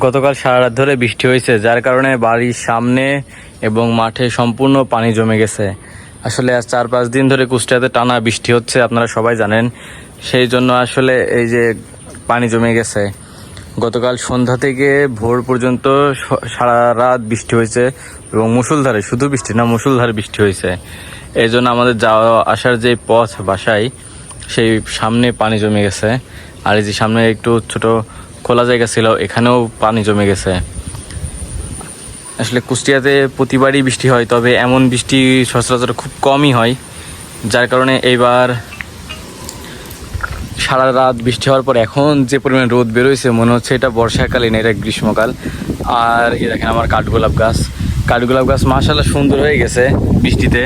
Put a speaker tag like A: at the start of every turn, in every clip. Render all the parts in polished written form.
A: গতকাল সারা রাত ধরে বৃষ্টি হয়েছে, যার কারণে বাড়ির সামনে এবং মাঠে সম্পূর্ণ পানি জমে গেছে। আসলে আজ 4-5 দিন ধরে কুষ্টিয়াতে টানা বৃষ্টি হচ্ছে, আপনারা সবাই জানেন। সেই জন্য আসলে এই যে পানি জমে গেছে। গতকাল সন্ধ্যা থেকে ভোর পর্যন্ত সারা রাত বৃষ্টি হয়েছে এবং মুষলধারে, শুধু বৃষ্টি না মুষলধারে বৃষ্টি হয়েছে। এই জন্য আমাদের যাওয়া আসার যে পথ বাসায়, সেই সামনে পানি জমে গেছে। আর এই যে সামনে একটু ছোট খোলা জায়গা ছিল, এখানেও পানি জমে গেছে। আসলে কুষ্টিয়াতে প্রতিবারই বৃষ্টি হয়, তবে এমন বৃষ্টি সচরাচর খুব কমই হয়, যার কারণে এইবার সারা রাত বৃষ্টি হওয়ার পর এখন যে পরিমাণ রোদ বেরোয়েছে, মনে হচ্ছে এটা বর্ষাকালীন, এটা গ্রীষ্মকাল। আর এই দেখেন আমার কাঠগোলাপ গাছ মাশাআল্লাহ সুন্দর হয়ে গেছে বৃষ্টিতে।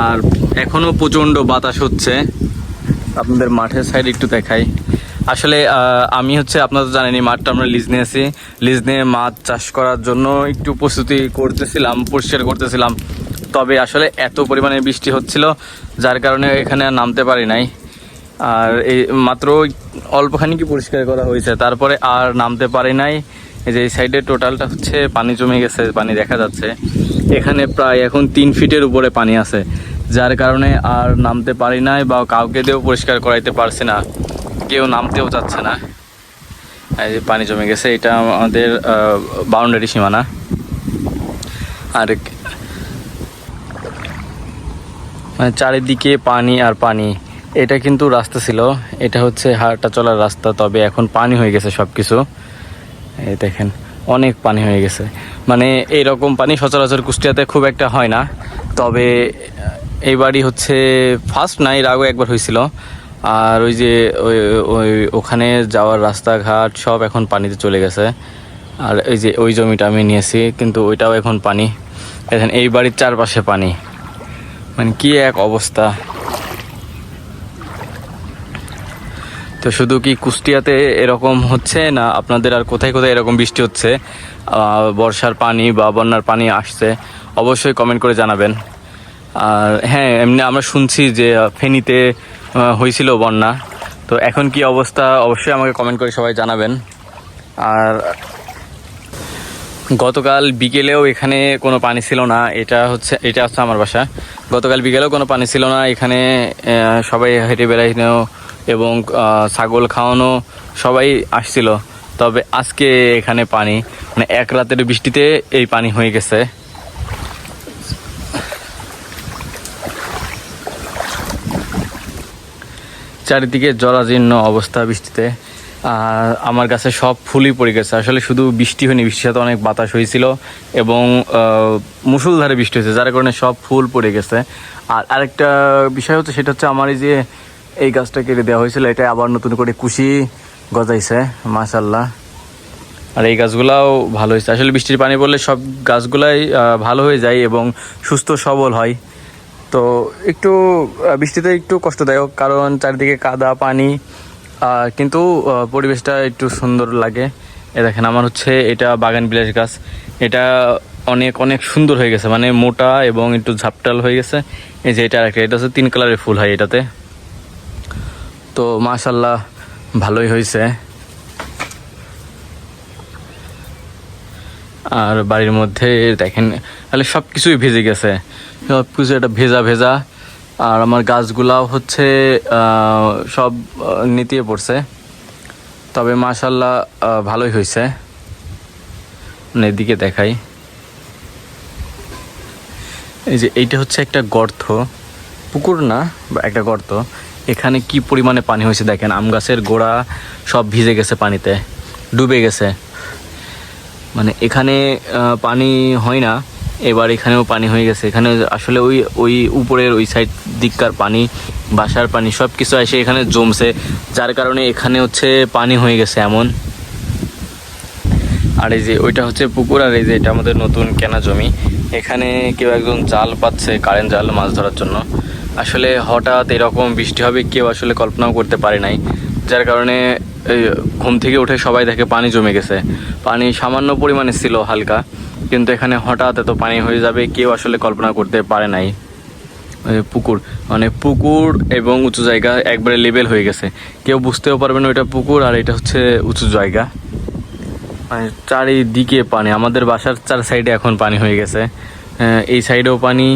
A: আর এখনও প্রচণ্ড বাতাস হচ্ছে। আপনাদের মাঠের সাইড একটু দেখাই। আসলে আমি আপনারা তো জানেনই, মাঠটা আমরা লিজ নিয়েছি। লিজ নিয়ে মাছ চাষ করার জন্য একটু প্রস্তুতি করতেছিলাম, পরিষ্কার করতেছিলাম। তবে আসলে এত পরিমাণে বৃষ্টি হচ্ছিল, যার কারণে এখানে আর নামতে পারি নাই। আর এই মাত্র অল্পখানি কি পরিষ্কার করা হয়েছে, তারপরে আর নামতে পারি নাই। এই যে এই সাইডে টোটালটা পানি জমে গেছে, পানি দেখা যাচ্ছে। এখানে প্রায় এখন 3 ফিটের উপরে পানি আছে, যার কারণে আর নামতে পারি নাই, বা কাউকে দিয়েও পরিষ্কার করাইতে পারছি না, কেউ নামতেও চাচ্ছে না। এই যে পানি জমে গেছে, এটা আমাদের বাউন্ডারি সীমানা। আর মানে চারিদিকে পানি আর পানি। এটা কিন্তু রাস্তা ছিল, এটা হাঁটা চলার রাস্তা, তবে এখন পানি হয়ে গেছে সব কিছু। এই দেখেন অনেক পানি হয়ে গেছে। মানে এইরকম পানি সচরাচর কুষ্টিয়াতে খুব একটা হয় না, তবে এইবারই ফার্স্ট না, এর আগেও একবার হয়েছিল। আর ওই যে ওখানে যাওয়ার রাস্তাঘাট সব এখন পানিতে চলে গেছে। আর এই যে ওই জমিটা আমি নিয়েছি, কিন্তু ওইটাও এখন পানি। দেখেন এই বাড়ির চারপাশে পানি, মানে কি এক অবস্থা। তো শুধু কি কুষ্টিয়াতে এরকম হচ্ছে না, আপনাদের আর কোথায় কোথায় এরকম বৃষ্টি হচ্ছে, বর্ষার পানি বা বন্যার পানি আসছে, অবশ্যই কমেন্ট করে জানাবেন। আর হ্যাঁ, এমনি আমরা শুনছি যে ফেনীতে হয়েছিল বন্যা, তো এখন কি অবস্থা অবশ্যই আমাকে কমেন্ট করে সবাই জানাবেন। আর গতকাল বিকেলেও এখানে কোনো পানি ছিল না। এটা হচ্ছে আমার বাসা। গতকাল বিকেলেও কোনো পানি ছিল না এখানে। সবাই হেঁটে বেড়ানো এবং ছাগল খাওয়ানো সবাই আসছিল। তবে আজকে এখানে পানি, মানে এক রাতের বৃষ্টিতে এই পানি হয়ে গেছে। চারিদিকে জরাজীর্ণ অবস্থা বৃষ্টিতে। আর আমার কাছে সব ফুলই পড়ে গেছে। আসলে শুধু বৃষ্টি হয়নি, বৃষ্টির সাথে অনেক বাতাস হয়েছিল এবং মুষলধারে বৃষ্টি হয়েছে, যার কারণে সব ফুল পড়ে গেছে। আর আরেকটা বিষয় সেটা আমার এই গাছটা কেটে দেওয়া হয়েছিল, এটা আবার নতুন করে কুশি গজাইছে মাশাআল্লাহ। আর এই গাছগুলাও ভালো হয়েছে। আসলে বৃষ্টির পানি পড়লে সব গাছগুলাই ভালো হয়ে যায় এবং সুস্থ সবল হয়। তো একটু বৃষ্টিতে একটু কষ্টদায়ক, কারণ চারিদিকে কাদা পানি, কিন্তু পরিবেশটা একটু সুন্দর লাগে। এ দেখেন আমার এটা বাগান বিলাস গাছ। এটা অনেক অনেক সুন্দর হয়ে গেছে, মানে মোটা এবং একটু ঝাপটাল হয়ে গেছে। এই যে এটা একটা, এটা 3 কালারের ফুল হয় এটাতে। তো মাশাআল্লাহ ভালোই হয়েছে। আর বাড়ির মধ্যে দেখেন তাহলে সব কিছুই ভিজে গেছে, সব কিছু এটা ভেজা ভেজা। আর আমার গাছগুলাও সব নিতিয়ে পড়ছে, তবে মাশাআল্লাহ ভালোই হয়েছে। এদিকে দেখাই, এই যে এইটা একটা গর্ত, পুকুর না বা একটা গর্ত। এখানে কি পরিমাণে পানি হয়েছে দেখেন, আম গাছের গোড়া সব ভিজে গেছে, পানিতে ডুবে গেছে। মানে এখানে পানি হয় না, এবার এখানেও পানি হয়ে গেছে। এখানে আসলে ওই উপরের ওই সাইড দিককার পানি, বাসার পানি সব কিছু এসে এখানে জমছে, যার কারণে এখানে পানি হয়ে গেছে এমন। আর এই যে ওইটা পুকুর, আর এই যে এটা আমাদের নতুন কেনা জমি। এখানে কেউ একজন জাল পাচ্ছে, কারেন্ট জাল, মাছ ধরার জন্য। আসলে হঠাৎ এরকম বৃষ্টি হবে কেউ আসলে কল্পনাও করতে পারে নাই, যার কারণে ঘুম থেকে উঠে সবাই দেখে পানি জমে গেছে। পানি সামান্য পরিমাণে ছিল, হালকা, কিন্তু এখানে হঠাৎ এত পানি হয়ে যাবে কেউ আসলে কল্পনা করতে পারে নাই। পুকুর, মানে পুকুর এবং উঁচু জায়গা একবারে লেভেল হয়ে গেছে, কেউ বুঝতেও পারবে না ওইটা পুকুর আর এটা উঁচু জায়গা। মানে চারিদিকে পানি, আমাদের বাসার 4 সাইডে এখন পানি হয়ে গেছে। এই সাইডেও পানি,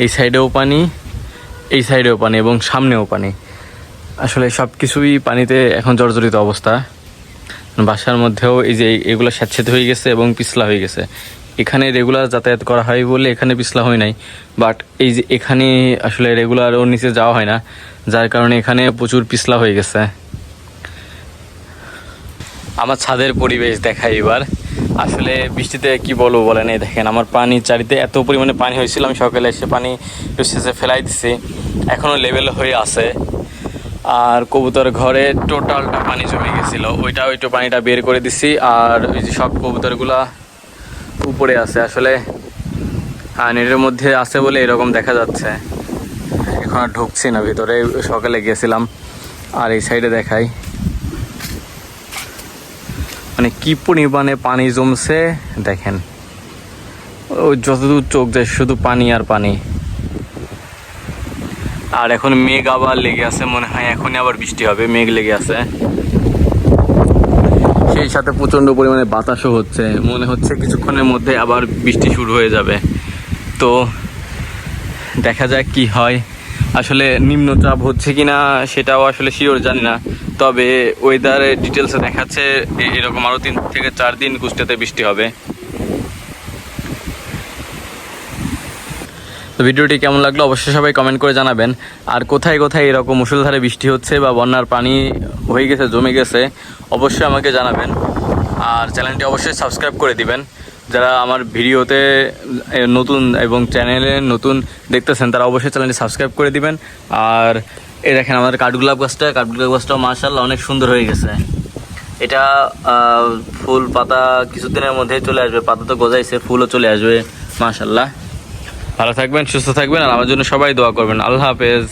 A: এই সাইডেও পানি, এই সাইডেও পানি এবং সামনেও পানি। আসলে সব কিছুই পানিতে এখন জর্জরিত অবস্থা। বাসার মধ্যেও এই যে এগুলো স্যাঁতসেঁতে হয়ে গেছে এবং পিছলা হয়ে গেছে। এখানে রেগুলার যাতায়াত করা হয় বলে এখানে পিছলা হয় নাই, বাট এই যে এখানে আসলে রেগুলার ওর নিচে যাওয়া হয় না, যার কারণে এখানে প্রচুর পিছলা হয়ে গেছে। আমার ছাদের পরিবেশ দেখাই এবার। আসলে বৃষ্টিতে কি বলবো বলেন, এই দেখেন আমার পানি চারিতে এত পরিমাণে পানি হয়েছিল, আমি সকালে এসে পানি শেষে ফেলাই দিছি, এখনও লেভেল হয়ে আছে। আর কবুতর ঘরে টোটালটা পানি জমে গেছিলো, ওইটা পানিটা বের করে দিছি। আর ওই যে সব কবুতরগুলা উপরে আছে, আসলে নেটের মধ্যে আছে বলে এরকম দেখা যাচ্ছে। এখন আর ঢুকছি না ভিতরে, সকালে গেছিলাম। আর এই সাইডে দেখাই, মানে কি পরিমাণে পানি জমছে দেখেন, ওই যতদূর চোখ যায় শুধু পানি আর পানি। আর এখন মেঘ আবার লেগে আছে, মনে হয় এখনই আবার বৃষ্টি হবে, মেঘ লেগে আছে। সেই সাথে প্রচণ্ড পরিমাণে বাতাসও হচ্ছে, মনে হচ্ছে কিছুক্ষণের মধ্যে আবার বৃষ্টি শুরু হয়ে যাবে। তো দেখা যাক কি হয়। আসলে নিম্নচাপ হচ্ছে কিনা সেটাও আসলে শিওর জানি না, তবে ওয়েদারের ডিটেলসে দেখাচ্ছে এরকম আরও 3 থেকে 4 দিন কুষ্টিয়াতে বৃষ্টি হবে। তো ভিডিওটি কেমন লাগলো অবশ্যই সবাই কমেন্ট করে জানাবেন। আর কোথায় কোথায় এরকম মুষলধারে বৃষ্টি হচ্ছে বা বন্যার পানি হয়ে গেছে, জমে গেছে, অবশ্যই আমাকে জানাবেন। আর চ্যানেলটি অবশ্যই সাবস্ক্রাইব করে দিবেন। যারা আমার ভিডিওতে নতুন এবং চ্যানেলে নতুন দেখতেছেন তারা অবশ্যই চ্যানেলটি সাবস্ক্রাইব করে দিবেন। আর এই দেখেন আমাদের কাঠগোলাপ গাছটাও মাশাআল্লাহ অনেক সুন্দর হয়ে গেছে। এটা ফুল পাতা কিছুদিনের মধ্যেই চলে আসবে, পাতা তো গজাইছে, ফুলও চলে আসবে মাশাআল্লাহ। ভালো থাকবেন, সুস্থ থাকবেন, আর আমার জন্য সবাই দোয়া করবেন। আল্লাহ হাফেজ।